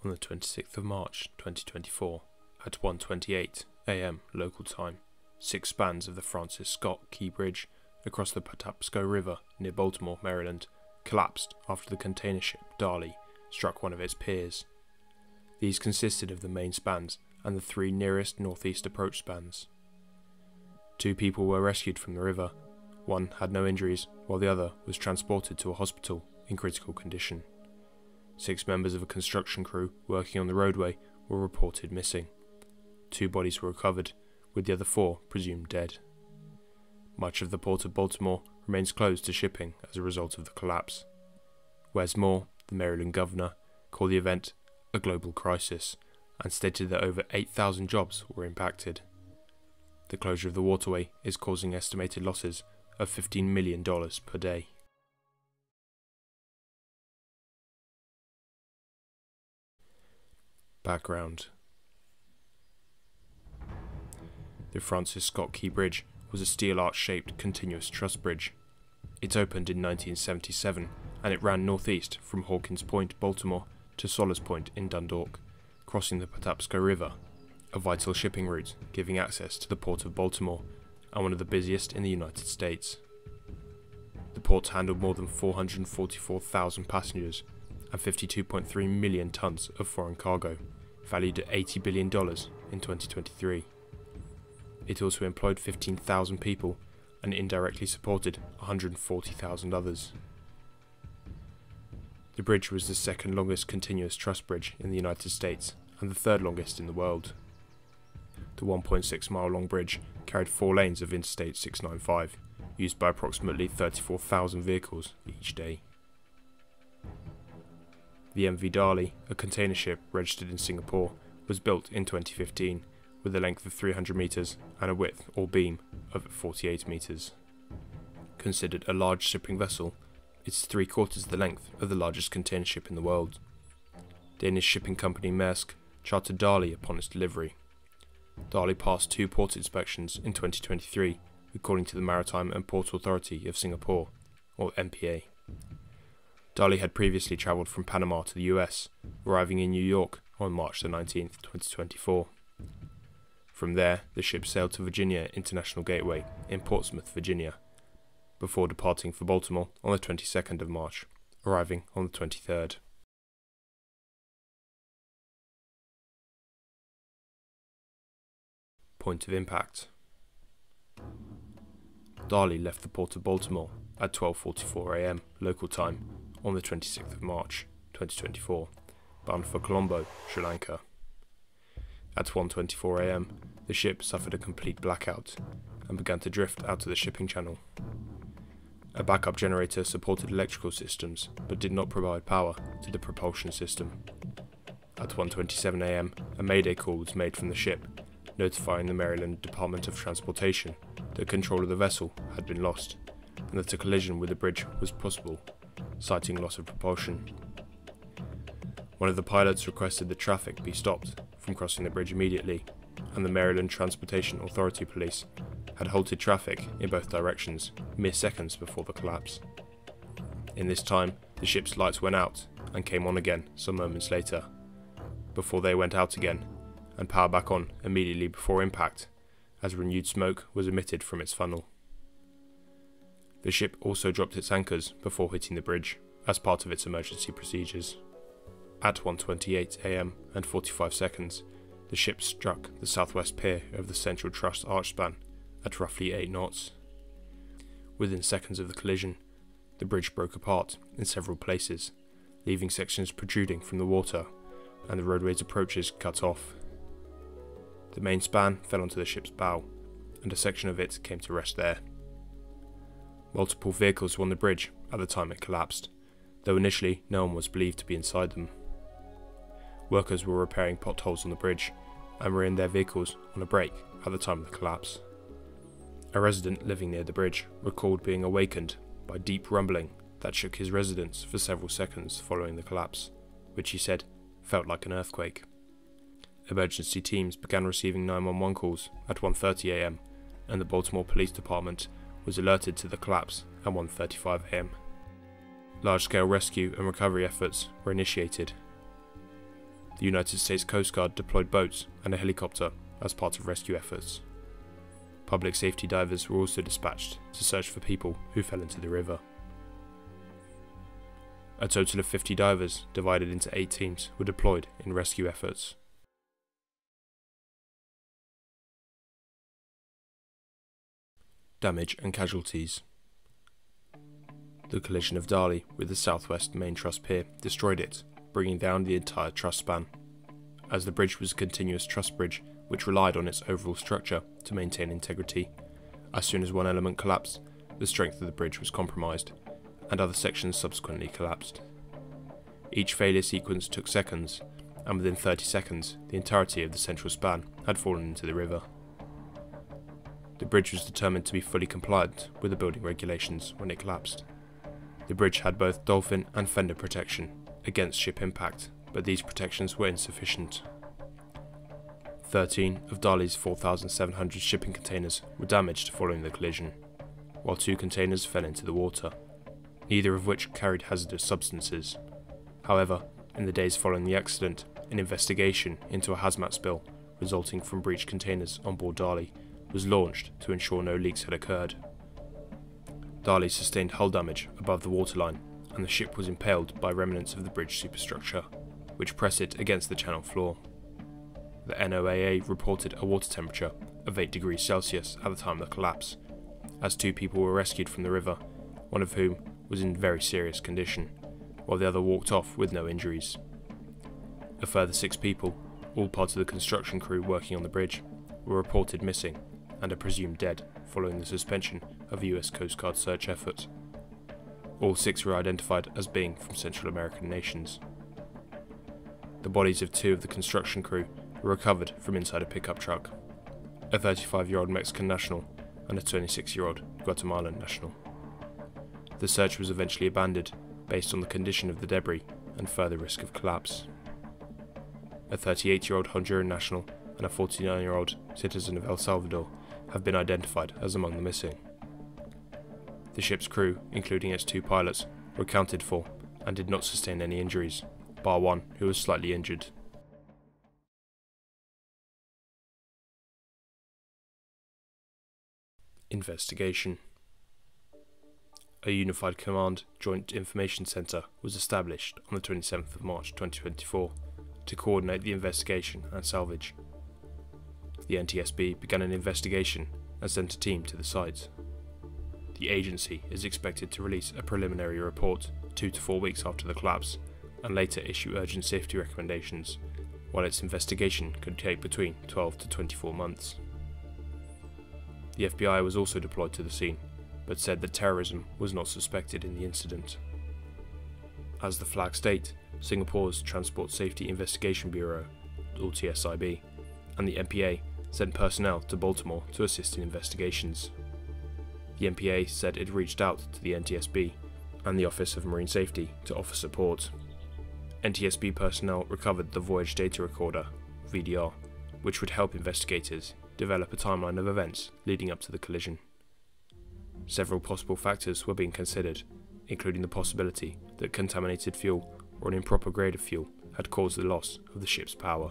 on the 26th of March 2024 at 1:28 AM local time. 6 spans of the Francis Scott Key Bridge across the Patapsco River near Baltimore, Maryland, collapsed after the container ship Dali struck one of its piers. These consisted of the main spans and the 3 nearest northeast approach spans. 2 people were rescued from the river. One had no injuries, while the other was transported to a hospital in critical condition. 6 members of a construction crew working on the roadway were reported missing. 2 bodies were recovered, with the other 4 presumed dead. Much of the Port of Baltimore remains closed to shipping as a result of the collapse. Wes Moore, the Maryland governor, called the event a global crisis and stated that over 8,000 jobs were impacted. The closure of the waterway is causing estimated losses of $15 million per day. Background. The Francis Scott Key Bridge was a steel arch-shaped continuous truss bridge. It opened in 1977 and it ran northeast from Hawkins Point, Baltimore to Solace Point in Dundalk, crossing the Patapsco River, a vital shipping route giving access to the Port of Baltimore and one of the busiest in the United States. The port handled more than 444,000 passengers and 52.3 million tons of foreign cargo, valued at $80 billion in 2023. It also employed 15,000 people and indirectly supported 140,000 others. The bridge was the second longest continuous truss bridge in the United States and the third longest in the world. The 1.6 mile long bridge carried 4 lanes of Interstate 695, used by approximately 34,000 vehicles each day. The MV Dali, a container ship registered in Singapore, was built in 2015 with a length of 300 metres and a width, or beam, of 48 metres. Considered a large shipping vessel, it's 3/4 the length of the largest container ship in the world. Danish shipping company Maersk chartered Dali upon its delivery. Dali passed 2 port inspections in 2023, according to the Maritime and Port Authority of Singapore, or MPA. Dali had previously travelled from Panama to the US, arriving in New York on March 19, 2024. From there, the ship sailed to Virginia International Gateway in Portsmouth, Virginia, before departing for Baltimore on the 22nd of March, arriving on the 23rd. Point of impact. Dali left the Port of Baltimore at 12:44 AM local time on the 26th of March 2024, bound for Colombo, Sri Lanka. At 1:24 AM, the ship suffered a complete blackout and began to drift out of the shipping channel. A backup generator supported electrical systems but did not provide power to the propulsion system. At 1:27 AM, a mayday call was made from the ship, notifying the Maryland Department of Transportation that control of the vessel had been lost and that a collision with the bridge was possible, citing loss of propulsion. One of the pilots requested that traffic be stopped from crossing the bridge immediately, and the Maryland Transportation Authority Police had halted traffic in both directions mere seconds before the collapse. In this time, the ship's lights went out and came on again some moments later, before they went out again and power back on immediately before impact, as renewed smoke was emitted from its funnel. The ship also dropped its anchors before hitting the bridge, as part of its emergency procedures. At 1:28 AM and 45 seconds, the ship struck the southwest pier of the central truss arch span at roughly 8 knots. Within seconds of the collision, the bridge broke apart in several places, leaving sections protruding from the water and the roadway's approaches cut off. The main span fell onto the ship's bow, and a section of it came to rest there. Multiple vehicles were on the bridge at the time it collapsed, though initially no one was believed to be inside them. Workers were repairing potholes on the bridge and were in their vehicles on a break at the time of the collapse. A resident living near the bridge recalled being awakened by deep rumbling that shook his residence for several seconds following the collapse, which he said felt like an earthquake. Emergency teams began receiving 911 calls at 1:30 AM, and the Baltimore Police Department was alerted to the collapse at 1:35 AM. Large-scale rescue and recovery efforts were initiated. the United States Coast Guard deployed boats and a helicopter as part of rescue efforts. Public safety divers were also dispatched to search for people who fell into the river. A total of 50 divers, divided into 8 teams, were deployed in rescue efforts. Damage and casualties. The collision of Dali with the southwest main truss pier destroyed it, bringing down the entire truss span. As the bridge was a continuous truss bridge which relied on its overall structure to maintain integrity, as soon as one element collapsed, the strength of the bridge was compromised, and other sections subsequently collapsed. Each failure sequence took seconds, and within 30 seconds, the entirety of the central span had fallen into the river. The bridge was determined to be fully compliant with the building regulations when it collapsed. The bridge had both dolphin and fender protection against ship impact, but these protections were insufficient. 13 of Dali's 4,700 shipping containers were damaged following the collision, while 2 containers fell into the water, neither of which carried hazardous substances. However, in the days following the accident, an investigation into a hazmat spill resulting from breached containers on board Dali was launched to ensure no leaks had occurred. Dali sustained hull damage above the waterline, and the ship was impaled by remnants of the bridge superstructure, which pressed it against the channel floor. The NOAA reported a water temperature of 8 degrees Celsius at the time of the collapse, as 2 people were rescued from the river, one of whom was in very serious condition, while the other walked off with no injuries. A further 6 people, all part of the construction crew working on the bridge, were reported missing and are presumed dead following the suspension of a US Coast Guard search effort. All 6 were identified as being from Central American nations. The bodies of 2 of the construction crew were recovered from inside a pickup truck, a 35-year-old Mexican national and a 26-year-old Guatemalan national. The search was eventually abandoned based on the condition of the debris and further risk of collapse. A 38-year-old Honduran national and a 49-year-old citizen of El Salvador have been identified as among the missing. The ship's crew, including its 2 pilots, were accounted for and did not sustain any injuries, bar one who was slightly injured. Investigation. A Unified Command Joint Information Centre was established on the 27th of March 2024 to coordinate the investigation and salvage. The NTSB began an investigation and sent a team to the site. The agency is expected to release a preliminary report 2 to 4 weeks after the collapse and later issue urgent safety recommendations, while its investigation could take between 12 to 24 months. The FBI was also deployed to the scene, but said that terrorism was not suspected in the incident. As the flag state, Singapore's Transport Safety Investigation Bureau, or TSIB, and the MPA sent personnel to Baltimore to assist in investigations. The MPA said it reached out to the NTSB and the Office of Marine Safety to offer support. NTSB personnel recovered the Voyage Data Recorder, VDR, which would help investigators develop a timeline of events leading up to the collision. Several possible factors were being considered, including the possibility that contaminated fuel or an improper grade of fuel had caused the loss of the ship's power.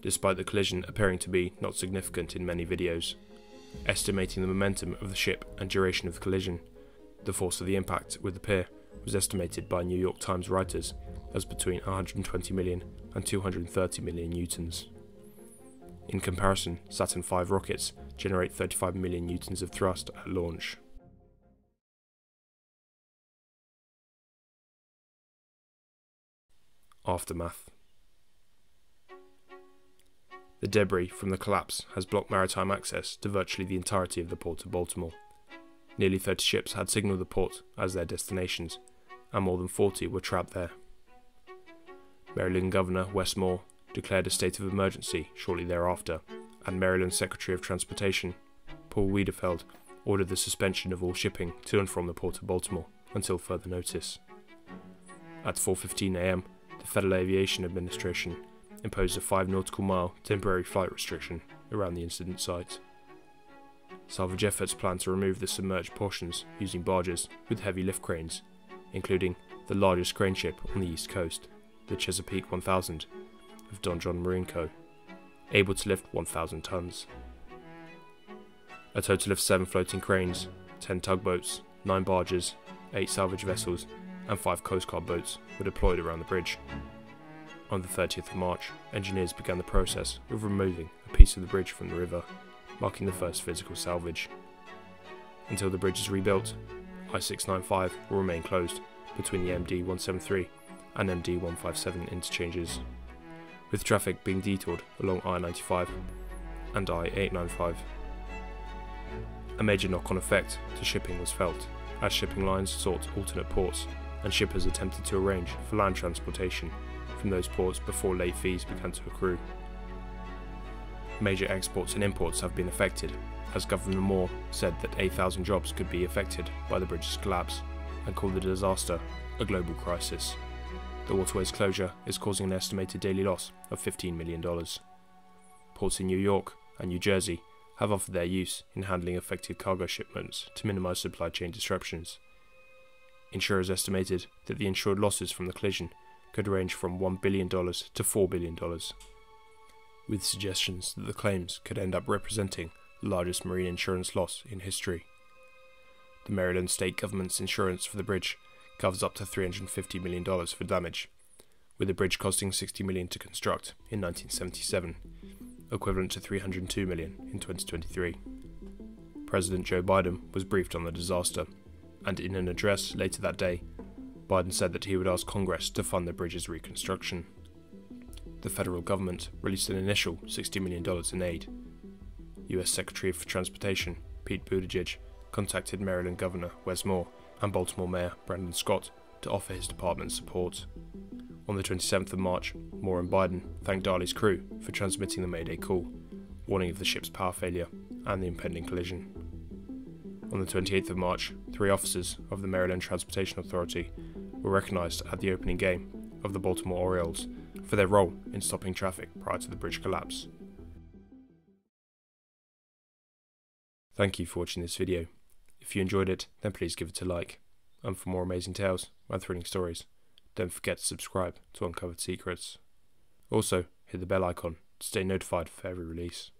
Despite the collision appearing to be not significant in many videos, estimating the momentum of the ship and duration of the collision, the force of the impact with the pier was estimated by New York Times writers as between 120 million and 230 million newtons. In comparison, Saturn V rockets generate 35 million newtons of thrust at launch. Aftermath. The debris from the collapse has blocked maritime access to virtually the entirety of the Port of Baltimore. Nearly 30 ships had signalled the port as their destinations, and more than 40 were trapped there. Maryland Governor Wes Moore declared a state of emergency shortly thereafter, and Maryland Secretary of Transportation Paul Wiedefeld ordered the suspension of all shipping to and from the Port of Baltimore until further notice. At 4:15 AM, the Federal Aviation Administration imposed a 5 nautical mile temporary flight restriction around the incident site. Salvage efforts plan to remove the submerged portions using barges with heavy lift cranes, including the largest crane ship on the East Coast, the Chesapeake 1000 of Don John Marine Co., able to lift 1,000 tons. A total of 7 floating cranes, 10 tugboats, 9 barges, 8 salvage vessels, and 5 Coast Guard boats were deployed around the bridge. On the 30th of March, engineers began the process of removing a piece of the bridge from the river, marking the first physical salvage. Until the bridge is rebuilt, I-695 will remain closed between the MD-173 and MD-157 interchanges, with traffic being detoured along I-95 and I-895. A major knock-on effect to shipping was felt, as shipping lines sought alternate ports and shippers attempted to arrange for land transportation from those ports before late fees began to accrue. Major exports and imports have been affected, as Governor Moore said that 8,000 jobs could be affected by the bridge's collapse, and called the disaster a global crisis. The waterway's closure is causing an estimated daily loss of $15 million. Ports in New York and New Jersey have offered their use in handling affected cargo shipments to minimise supply chain disruptions. Insurers estimated that the insured losses from the collision could range from $1 billion to $4 billion, with suggestions that the claims could end up representing the largest marine insurance loss in history. The Maryland state government's insurance for the bridge covers up to $350 million for damage, with the bridge costing $60 million to construct in 1977, equivalent to $302 million in 2023. President Joe Biden was briefed on the disaster, and in an address later that day, Biden said that he would ask Congress to fund the bridge's reconstruction. The federal government released an initial $60 million in aid. U.S. Secretary for Transportation Pete Buttigieg contacted Maryland Governor Wes Moore and Baltimore Mayor Brandon Scott to offer his department's support. On the 27th of March, Moore and Biden thanked Dali's crew for transmitting the Mayday call, warning of the ship's power failure and the impending collision. On the 28th of March, 3 officers of the Maryland Transportation Authority were recognized at the opening game of the Baltimore Orioles for their role in stopping traffic prior to the bridge collapse. Thank you for watching this video. If you enjoyed it, then please give it a like. And for more amazing tales and thrilling stories, don't forget to subscribe to Uncovered Secrets. Also, hit the bell icon to stay notified for every release.